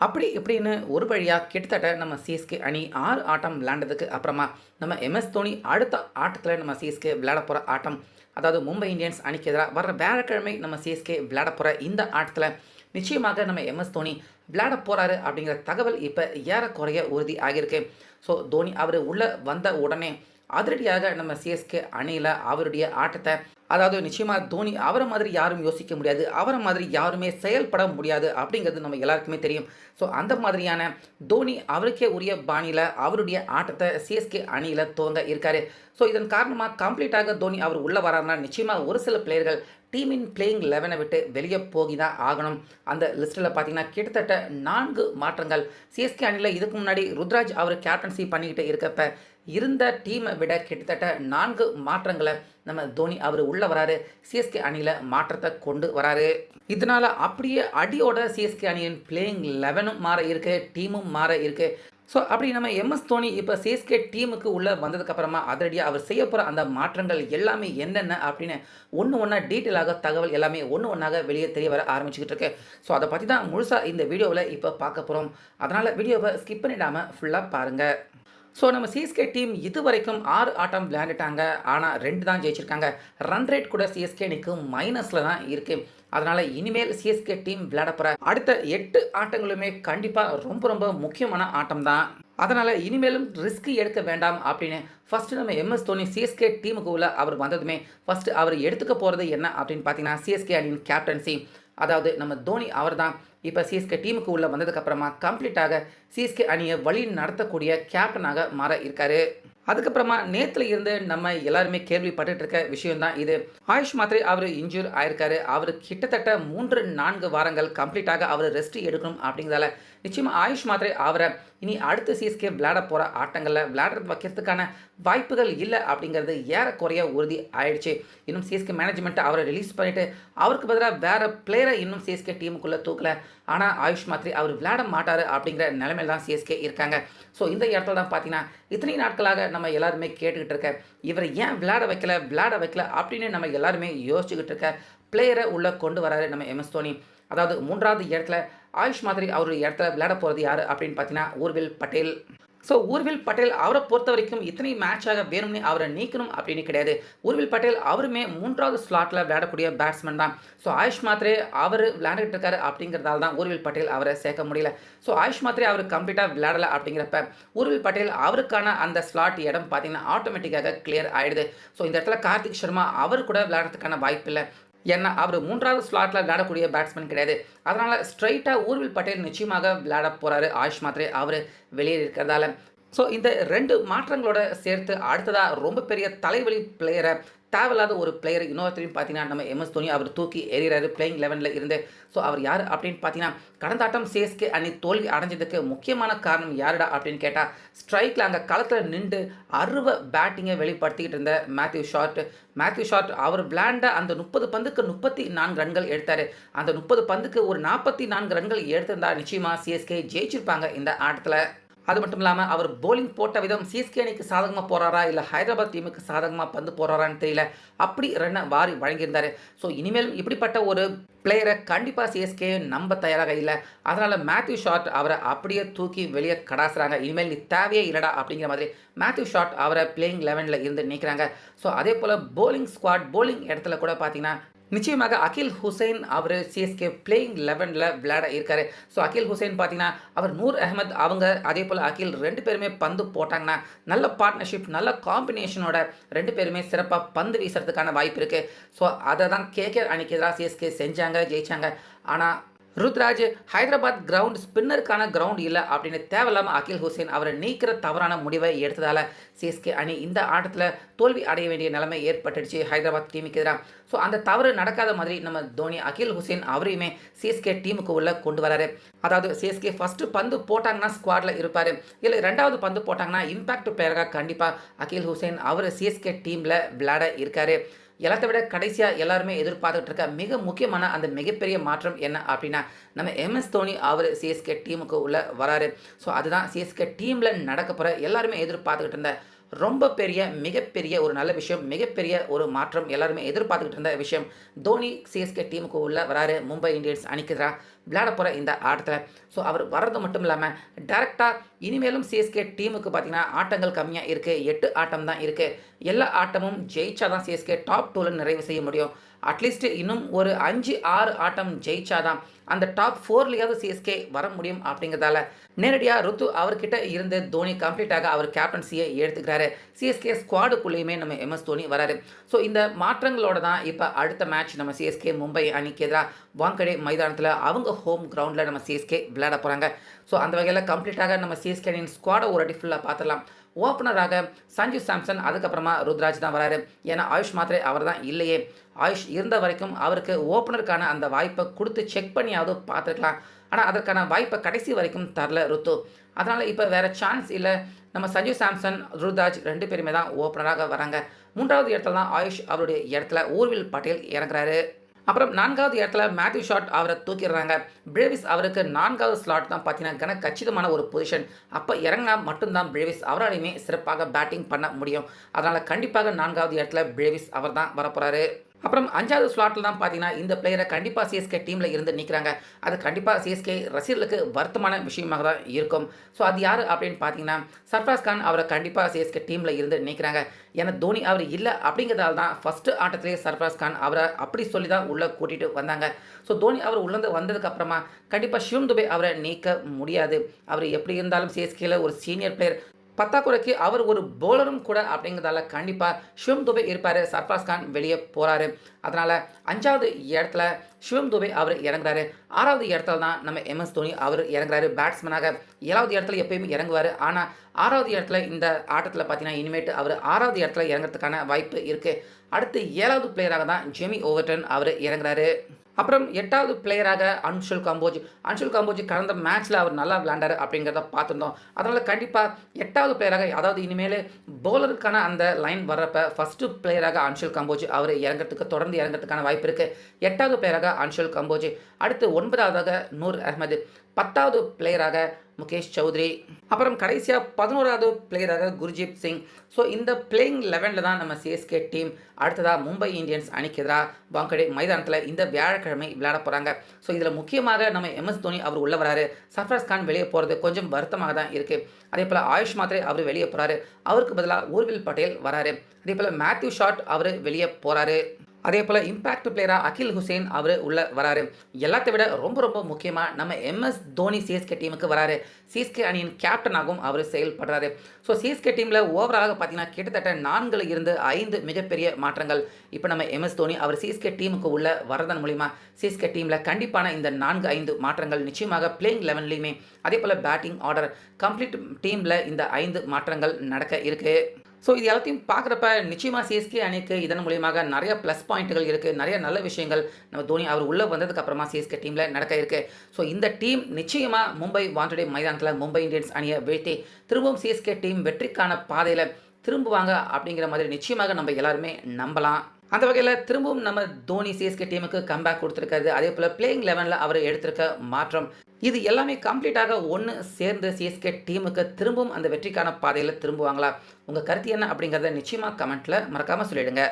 அப்படி இப்படின்னு ஒரு வழியாக கிட்டத்தட்ட நம்ம சிஎஸ்கே அணி 6 ஆட்டம் விளையாண்டதுக்கு அப்புறமா நம்ம எம்எஸ் தோனி அடுத்த ஆட்டத்தில் நம்ம சிஎஸ்கே விளையாட போகிற ஆட்டம், அதாவது மும்பை இந்தியன்ஸ் அணிக்கு எதிராக வர்ற வியாழக்கிழமை நம்ம சிஎஸ்கே விளையாட போகிற இந்த ஆட்டத்தில் நிச்சயமாக நம்ம எம்எஸ் தோனி விளையாட போகிறாரு அப்படிங்கிற தகவல் இப்போ ஏறக்குறைய உறுதி ஆகியிருக்கு. ஸோ தோனி அவர் உள்ளே வந்த உடனே அதிரடியாக நம்ம சிஎஸ்கே அணியில் அவருடைய ஆட்டத்தை, அதாவது நிச்சயமாக தோனி அவரை மாதிரி யாரும் யோசிக்க முடியாது, அவரை மாதிரி யாருமே செயல்பட முடியாது அப்படிங்கிறது நம்ம எல்லாருக்குமே தெரியும். ஸோ அந்த மாதிரியான தோனி அவருக்கே உரிய பாணியில் அவருடைய ஆட்டத்தை சிஎஸ்கே அணியில் துவங்க இருக்காரு. ஸோ இதன் காரணமாக கம்ப்ளீட்டாக தோனி அவர் உள்ளே வராருன்னா நிச்சயமாக ஒரு சில பிளேயர்கள் டீமின் பிளேயிங் 11 விட்டு வெளியே போகி தான் ஆகணும். அந்த லிஸ்ட்டில் பார்த்தீங்கன்னா கிட்டத்தட்ட 4 மாற்றங்கள் சிஎஸ்கே அணியில் இதுக்கு முன்னாடி ருத்ராஜ் அவர் கேப்டன்சி பண்ணிக்கிட்டு இருக்கப்ப இருந்த டீமை விட கிட்டத்தட்ட 4 மாற்றங்களை நம்ம தோனி அவர் உள்ளே வராரு, சிஎஸ்கே அணியில் மாற்றத்தை கொண்டு வராரு. இதனால் அப்படியே அடியோட சிஎஸ்கே அணியின் பிளேயிங் 11ம் மாற இருக்குது, டீமும் மாற இருக்குது. ஸோ அப்படி நம்ம எம்எஸ் தோனி இப்போ சிஎஸ்கே டீமுக்கு உள்ளே வந்ததுக்கப்புறமா அதிரடியாக அவர் செய்ய போகிற அந்த மாற்றங்கள் எல்லாமே என்னென்ன அப்படின்னு ஒன்று ஒன்றா டீட்டெயிலாக தகவல் எல்லாமே ஒன்று ஒன்றாக வெளியே தெரிய வர ஆரம்பிச்சுக்கிட்டு இருக்கு. ஸோ அதை பற்றி தான் முழுசாக இந்த வீடியோவில் இப்போ பார்க்க போகிறோம். அதனால் வீடியோவை ஸ்கிப் பண்ணிடாமல் ஃபுல்லாக பாருங்கள். ஸோ நம்ம சிஎஸ்கே டீம் இது வரைக்கும் 6 ஆட்டம் விளையாண்டுட்டாங்க, ஆனால் 2 தான் ஜெயிச்சிருக்காங்க. ரன் ரேட் கூட சிஎஸ்கே அணிக்கு மைனஸில் தான் இருக்குது. அதனால் இனிமேல் சிஎஸ்கே டீம் விளையாட போகிற அடுத்த 8 ஆட்டங்களுமே கண்டிப்பாக ரொம்ப ரொம்ப முக்கியமான ஆட்டம் தான். அதனால் இனிமேலும் ரிஸ்க் எடுக்க வேண்டாம் அப்படின்னு ஃபஸ்ட்டு நம்ம எம்எஸ் தோனி சிஎஸ்கே டீமுக்கு உள்ள அவர் வந்ததுமே ஃபஸ்ட்டு அவர் எடுத்துக்க போகிறது என்ன அப்படின்னு பார்த்தீங்கன்னா சிஎஸ்கே அணியின் கேப்டன்சி, அதாவது நம்ம தோனி அவர் தான் இப்போ சிஎஸ்கே டீமுக்கு உள்ளே வந்ததுக்கப்புறமா கம்ப்ளீட்டாக சிஎஸ்கே அணியை வழி நடத்தக்கூடிய கேப்டனாக மாற இருக்காரு. அதுக்கப்புறமா நேற்றுல இருந்து நம்ம எல்லாருமே கேள்விப்பட்டு இருக்க விஷயம்தான் இது. ஆயுஷ் மாத்ரே அவர் இன்ஜூர் ஆயிருக்காரு. அவர் கிட்டத்தட்ட 3-4 வாரங்கள் கம்ப்ளீட்டாக அவர் ரெஸ்ட் எடுக்கணும் அப்படிங்கிறதால நிச்சயமாக ஆயுஷ் மாத்ரே அவரை இனி அடுத்த சிஎஸ்கே விளையாட போகிற ஆட்டங்களில் விளையாட வைக்கிறதுக்கான வாய்ப்புகள் இல்லை அப்படிங்கிறது ஏறக்குறைய உறுதி ஆயிடுச்சு. இன்னும் சிஎஸ்கே மேனேஜ்மெண்ட்டை அவரை ரிலீஸ் பண்ணிவிட்டு அவருக்கு பதிலாக வேறு பிளேயரை இன்னும் சிஎஸ்கே டீமுக்குள்ளே தூக்கலை. ஆனால் ஆயுஷ் மாத்ரே அவர் விளையாட மாட்டார் அப்படிங்கிற நிலைமையில் தான் சிஎஸ்கே இருக்காங்க. ஸோ இந்த இடத்துல தான் பார்த்தீங்கன்னா இத்தனை நாட்களாக நம்ம எல்லாருமே கேட்டுக்கிட்டு இருக்க, இவரை ஏன் விளையாட வைக்கல அப்படின்னு நம்ம எல்லாருமே யோசிச்சுக்கிட்டு இருக்க பிளேயரை உள்ளே கொண்டு வராரு நம்ம எம்எஸ் தோனி. அதாவது 3வது இடத்துல ஆயுஷ் மாத்ரே அவருடைய இடத்துல விளையாட போகிறது யார் அப்படின்னு பார்த்தீங்கன்னா ஊர்வில் பட்டேல். ஸோ ஊர்வில் பட்டேல் அவரை பொறுத்த வரைக்கும் இத்தனை மேட்சாக வேணும்னு அவரை நீக்கணும் அப்படின்னு கிடையாது. ஊர்வில் பட்டேல் அவருமே 3வது ஸ்லாட்டில் விளையாடக்கூடிய பேட்ஸ்மேன் தான். ஸோ ஆயுஷ் மாத்ரே அவர் விளையாண்டுட்டு இருக்காரு அப்படிங்கிறதால தான் ஊர்வில் பட்டேல் அவரை சேர்க்க முடியல. ஸோ ஆயுஷ் மாத்ரே அவர் கம்ப்ளீட்டாக விளையாடலை அப்படிங்கிறப்ப ஊர்வில் பட்டேல் அவருக்கான அந்த ஸ்லாட் இடம் பார்த்தீங்கன்னா ஆட்டோமேட்டிக்காக கிளியர் ஆகிடுது. ஸோ இந்த இடத்துல கார்த்திக் சர்மா அவர் கூட விளையாடுறதுக்கான வாய்ப்பு இல்லை. ஏன்னா அவர் 3வது ஸ்லாட்டில் விளையாடக்கூடிய பேட்ஸ்மேன் கிடையாது. அதனால் ஸ்ட்ரைட்டாக ஊர்வில் பட்டேல் நிச்சயமாக விளையாட போகிறாரு. ஆயுஷ் மாத்ரே அவர் வெளியே இருக்கிறதால ஸோ இந்த 2 மாற்றங்களோட சேர்த்து அடுத்ததாக ரொம்ப பெரிய தலைவலி பிளேயரை, தேவையில்லாத ஒரு பிளேயர் இன்னொருத்தரையும் பார்த்தீங்கன்னா நம்ம எம்எஸ் தோனி அவர் தூக்கி எறிகிறாரு பிளேயிங் 11ல் இருந்து. ஸோ அவர் யார் அப்படின்னு பார்த்தீங்கன்னா கடந்த ஆட்டம் சிஎஸ்கே அணி தோல்வி அடைஞ்சதுக்கு முக்கியமான காரணம் யாருடா அப்படின்னு கேட்டால் ஸ்ட்ரைக்கில் அங்கே களத்தில் நின்று அருவ பேட்டிங்கை வெளிப்படுத்திக்கிட்டு இருந்த மேத்யூ ஷார்ட் அவர் விளையாண்ட அந்த 30 பந்துக்கு 34 ரன்கள் எடுத்தார். அந்த 30 பந்துக்கு ஒரு 44 ரன்கள் எடுத்திருந்தா நிச்சயமாக சிஎஸ்கே ஜெயிச்சிருப்பாங்க இந்த ஆட்டத்தில். அது மட்டும் இல்லாமல் அவர் போலிங் போட்ட விதம் சிஎஸ்கே அணிக்கு சாதகமாக போகிறாரா இல்லை ஹைதராபாத் டீமுக்கு சாதகமாக பந்து போகிறாரான்னு தெரியல, அப்படி ரன்னை வாரி வழங்கியிருந்தார். ஸோ இனிமேலும் இப்படிப்பட்ட ஒரு பிளேயரை கண்டிப்பாக சிஎஸ்கே நம்ப தயாராக இல்லை. அதனால் மேத்யூ ஷார்ட் அவரை அப்படியே தூக்கி வெளியே கடாசுறாங்க. இனிமேல் நீ தேவையே இல்லைடா அப்படிங்கிற மாதிரி மேத்யூ ஷார்ட் அவரை பிளேயிங் 11ல் இருந்து நீக்கிறாங்க. ஸோ அதே போல் போலிங் இடத்துல கூட பார்த்தீங்கன்னா நிச்சயமாக அகில் ஹுசைன் அவர் சிஎஸ்கே பிளேயிங் 11ல் விளையாட இருக்காரு. ஸோ அகில் ஹுசைன் பார்த்தீங்கன்னா அவர் நூர் அகமது அவங்க அதே போல் அகில் 2 பேருமே பந்து போட்டாங்கன்னா நல்ல பார்ட்னர்ஷிப், நல்ல காம்பினேஷனோட 2 பேருமே சிறப்பாக பந்து வீசுறதுக்கான வாய்ப்பு இருக்குது. ஸோ அதை தான் கேகேஆர் அணிக்கு எதிராக சிஎஸ்கே செஞ்சாங்க, ஜெயிச்சாங்க. ஆனால் ருத்ராஜ் ஹைதராபாத் கிரவுண்ட் ஸ்பின்னருக்கான கிரவுண்ட் இல்லை அப்படின்னு தேவையில்லாமல் அகில் ஹுசைன் அவரை நீக்கிற தவறான முடிவை எடுத்ததால் சிஎஸ்கே அணி இந்த ஆட்டத்தில் தோல்வி அடைய வேண்டிய நிலைமை ஏற்பட்டுடுச்சு ஹைதராபாத் டீமுக்கு எதிராக. ஸோ அந்த தவறு நடக்காத மாதிரி நம்ம தோனி அகில் ஹுசைன் அவரையுமே சிஎஸ்கே டீமுக்கு உள்ள கொண்டு வராரு. அதாவது சிஎஸ்கே ஃபஸ்ட்டு பந்து போட்டாங்கன்னா ஸ்குவாடில் இருப்பார், இல்லை 2வது பந்து போட்டாங்கன்னா இம்பேக்ட் பிளேயராக கண்டிப்பாக அகில் ஹுசைன் அவர் சிஎஸ்கே டீமில் விளையாட இருக்கார். எல்லாத்தை விட கடைசியாக எல்லாருமே எதிர்பார்த்துட்டு இருக்க மிக முக்கியமான அந்த மிகப்பெரிய மாற்றம் என்ன அப்படின்னா நம்ம எம்எஸ் தோனி அவர் சிஎஸ்கே டீமுக்கு உள்ள வராரு. ஸோ அதுதான் சிஎஸ்கே டீமில் நடக்க போகிற எல்லாருமே எதிர்பார்த்துக்கிட்டு இருந்த ரொம்ப பெரிய மிகப்பெரிய ஒரு நல்ல விஷயம், மிகப்பெரிய ஒரு மாற்றம் எல்லாருமே எதிர்பார்த்துக்கிட்டு இருந்த விஷயம். தோனி சிஎஸ்கே டீமுக்கு உள்ள வராரு மும்பை இந்தியன்ஸ் அணிக்கு எதிரா விளையாட போகிற இந்த ஆட்டத்தில். ஸோ அவர் வர்றது மட்டும் இல்லாமல் டேரெக்டாக இனிமேலும் சிஎஸ்கே டீமுக்கு பார்த்தீங்கன்னா ஆட்டங்கள் கம்மியாக இருக்குது, 8 ஆட்டம் தான் இருக்குது. எல்லா ஆட்டமும் ஜெயிச்சா தான் சிஎஸ்கே டாப் 2ல் நிறைவு செய்ய முடியும். அட்லீஸ்ட் இன்னும் ஒரு 5-6 ஆட்டம் ஜெயிச்சாதான் அந்த டாப் 4லையாவது சிஎஸ்கே வர முடியும். அப்படிங்கிறதால நேரடியாக ருத்து அவர்கிட்ட இருந்து தோனி கம்ப்ளீட்டாக அவர் கேப்டன்சியை எடுத்துக்கிறாரு. சிஎஸ்கே ஸ்குவாடுக்குள்ளேயுமே நம்ம எம்எஸ் தோனி வராரு. ஸோ இந்த மாற்றங்களோட தான் இப்போ அடுத்த மேட்ச் நம்ம சிஎஸ்கே மும்பை அணிக்கு எதிராக வாங்கடே மைதானத்தில் அவங்க ஹோம் கிரவுண்டில் நம்ம சிஎஸ்கே விளையாட போகிறாங்க. ஸோ அந்த வகையில் கம்ப்ளீட்டாக நம்ம சிஎஸ்கே அணியின் ஸ்குவாடை ஒரு அடி ஃபுல்லாக பார்த்துடலாம். ஓப்பனராக சஞ்சு சாம்சன், அதுக்கப்புறமா ருத்ராஜ் தான் வராரு. ஏன்னா ஆயுஷ் மாத்திரை அவர் தான் இல்லையே. ஆயுஷ் இருந்த வரைக்கும் அவருக்கு ஓப்பனருக்கான அந்த வாய்ப்பை கொடுத்து செக் பண்ணியாவது பார்த்துருக்கலாம். ஆனால் அதற்கான வாய்ப்பை கடைசி வரைக்கும் தரல ருத்து. அதனால் இப்போ வேறு சான்ஸ் இல்லை. நம்ம சஞ்சு சாம்சன், ருத்ராஜ் 2 பேருமே தான் ஓப்பனராக வராங்க. 3வது இடத்துல தான் ஆயுஷ் அவருடைய இடத்துல ஊர்வில் பட்டேல் இறங்குறாரு. அப்புறம் 4வது இடத்துல மேத்யூ ஷாட் அவரை தூக்கிடுறாங்க. பிரேவிஸ் அவருக்கு 4வது ஸ்லாட் தான் பார்த்தீங்கன்னா கன கச்சிதமான ஒரு பொசிஷன். அப்போ இறங்கினா மட்டும்தான் பிரேவிஸ் அவராலையுமே சிறப்பாக பேட்டிங் பண்ண முடியும். அதனால் கண்டிப்பாக 4வது இடத்துல பிரேவிஸ் அவர் தான் வரப்போகிறாரு. அப்புறம் 5வது ஸ்லாட்டில் தான் பார்த்தீங்கன்னா இந்த பிளேயரை கண்டிப்பாக சிஎஸ்கே டீமில் இருந்து நிற்கிறாங்க. அது கண்டிப்பாக சிஎஸ்கே ரசிகர்களுக்கு வருத்தமான விஷயமாக தான் இருக்கும். ஸோ அது யார் அப்படின்னு பார்த்தீங்கன்னா சர்ஃப்ராஸ் கான் அவரை கண்டிப்பாக சிஎஸ்கே டீமில் இருந்து நிற்கிறாங்க. ஏன்னா தோனி அவர் இல்லை அப்படிங்கிறதால தான் ஃபஸ்ட்டு ஆட்டத்திலே சர்ஃப்ராஸ் கான் அவரை அப்படி சொல்லி தான் உள்ளே கூட்டிகிட்டு வந்தாங்க. ஸோ தோனி அவர் உள்ளே வந்ததுக்கப்புறமா கண்டிப்பாக ஷிவம் துபே அவரை நீக்க முடியாது. அவர் எப்படி இருந்தாலும் சிஎஸ்கேல ஒரு சீனியர் பிளேயர், பத்தாக்குறைக்கு அவர் ஒரு போலரும் கூட அப்படிங்கிறதால கண்டிப்பாக ஷிவம் துபே இருப்பார். சர்ஃப்ராஸ் கான் வெளியே போகிறாரு. அதனால் 5வது இடத்துல ஷிவம் துபே அவர் இறங்குறாரு. 6வது இடத்துல தான் நம்ம எம்எஸ் தோனி அவர் இறங்குறாரு பேட்ஸ்மேனாக. 7வது இடத்துல எப்பயுமே இறங்குவார். ஆனால் 6வது இடத்துல இந்த ஆட்டத்தில் பார்த்தீங்கன்னா இனிமேட்டு அவர் 6வது இடத்துல இறங்குறதுக்கான வாய்ப்பு இருக்குது. அடுத்து 7வது பிளேயராக தான் ஜெமி ஓவர்டன் அவர் இறங்குறாரு. அப்புறம் 8வது பிளேயராக அன்ஷுல் கம்போஜ் கடந்த மேட்ச்சில் அவர் நல்லா விளையாண்டார் அப்படிங்கிறத பார்த்துருந்தோம். அதனால் கண்டிப்பாக 8வது பிளேயராக, அதாவது இனிமேல் பவுலருக்கான அந்த லைன் வர்றப்ப ஃபஸ்ட்டு பிளேயராக அன்ஷுல் கம்போஜ் அவர் தொடர்ந்து இறங்கிறதுக்கான வாய்ப்பு இருக்குது. 8வது பிளேயராக அன்ஷுல் கம்போஜ். அடுத்து 9வதாக நூர் அஹ்மது. 10வது பிளேயராக முகேஷ் சௌத்ரி. அப்புறம் கடைசியாக 11வது பிளேயராக குர்ஜீத் சிங். ஸோ இந்த பிளேயிங் 11ல் தான் நம்ம சிஎஸ்கே டீம் அடுத்ததாக மும்பை இந்தியன்ஸ் அணிக்கு எதிராக வாங்கடே மைதானத்தில் இந்த வியாழக்கிழமை விளையாட போகிறாங்க. ஸோ இதில் முக்கியமாக நம்ம எம்எஸ் தோனி அவர் உள்ள வராரு. சர்ஃப்ராஸ் கான் வெளியே போகிறது கொஞ்சம் வருத்தமாக தான் இருக்குது. அதே போல் ஆயுஷ் மாத்திரை அவர் வெளியே போகிறாரு. அவருக்கு பதிலாக ஊர்வில் பட்டேல் வராரு. அதே போல் மேத்யூ ஷாட் அவர் வெளியே போகிறாரு. அதே போல் இம்பாக்ட் பிளேயராக அகில் ஹுசேன் அவர் உள்ளே வராரு. எல்லாத்தை விட ரொம்ப ரொம்ப முக்கியமாக நம்ம எம்எஸ் தோனி சிஎஸ்கே டீமுக்கு வராரு. சிஎஸ்கே அணியின் கேப்டனாகவும் அவர் செயல்படுறாரு. ஸோ சிஎஸ்கே டீமில் ஓவராக பார்த்தீங்கன்னா கிட்டத்தட்ட 4ல் இருந்து 5 மிகப்பெரிய மாற்றங்கள். இப்போ நம்ம எம்எஸ் தோனி அவர் சிஎஸ்கே டீமுக்கு உள்ள வரதன் மூலிமா சிஎஸ்கே டீமில் கண்டிப்பான இந்த 4-5 மாற்றங்கள் நிச்சயமாக பிளேயிங் 11லையுமே, அதே போல் பேட்டிங் ஆர்டர் கம்ப்ளீட் டீமில் இந்த 5 மாற்றங்கள் நடக்க இருக்குது. ஸோ இது எல்லாத்தையும் பார்க்குறப்ப நிச்சயமாக சிஎஸ்கே அணிக்கு இதன் மூலியமாக நிறைய ப்ளஸ் பாயிண்ட்டுகள் இருக்குது, நிறைய நல்ல விஷயங்கள் நம்ம தோனி அவர் உள்ளே வந்ததுக்கப்புறமா சிஎஸ்கே டீமில் நடக்க இருக்குது. ஸோ இந்த டீம் நிச்சயமாக மும்பை வாங்கடே மைதானத்தில் மும்பை இந்தியன்ஸ் அணியை வீழ்த்தி திரும்பவும் சிஎஸ்கே டீம் வெற்றிக்கான பாதையில் திரும்புவாங்க அப்படிங்கிற மாதிரி நிச்சயமாக நம்ம எல்லாருமே நம்பலாம். அந்த வகையில் திரும்பவும் நம்ம தோனி சிஎஸ்கே டீமுக்கு கம்பேக் கொடுத்துருக்காரு. அதே போல் பிளேயிங் 11ல் அவர் எடுத்திருக்க மாற்றம், இது எல்லாமே கம்ப்ளீட்டாக ஒன்று சேர்ந்து சிஎஸ்கே டீமுக்கு திரும்பவும் அந்த வெற்றிக்கான பாதையில் திரும்புவாங்களா? உங்கள் கருத்து என்ன அப்படிங்கிறத நிச்சயமாக கமெண்ட்டில் மறக்காமல் சொல்லிவிடுங்க.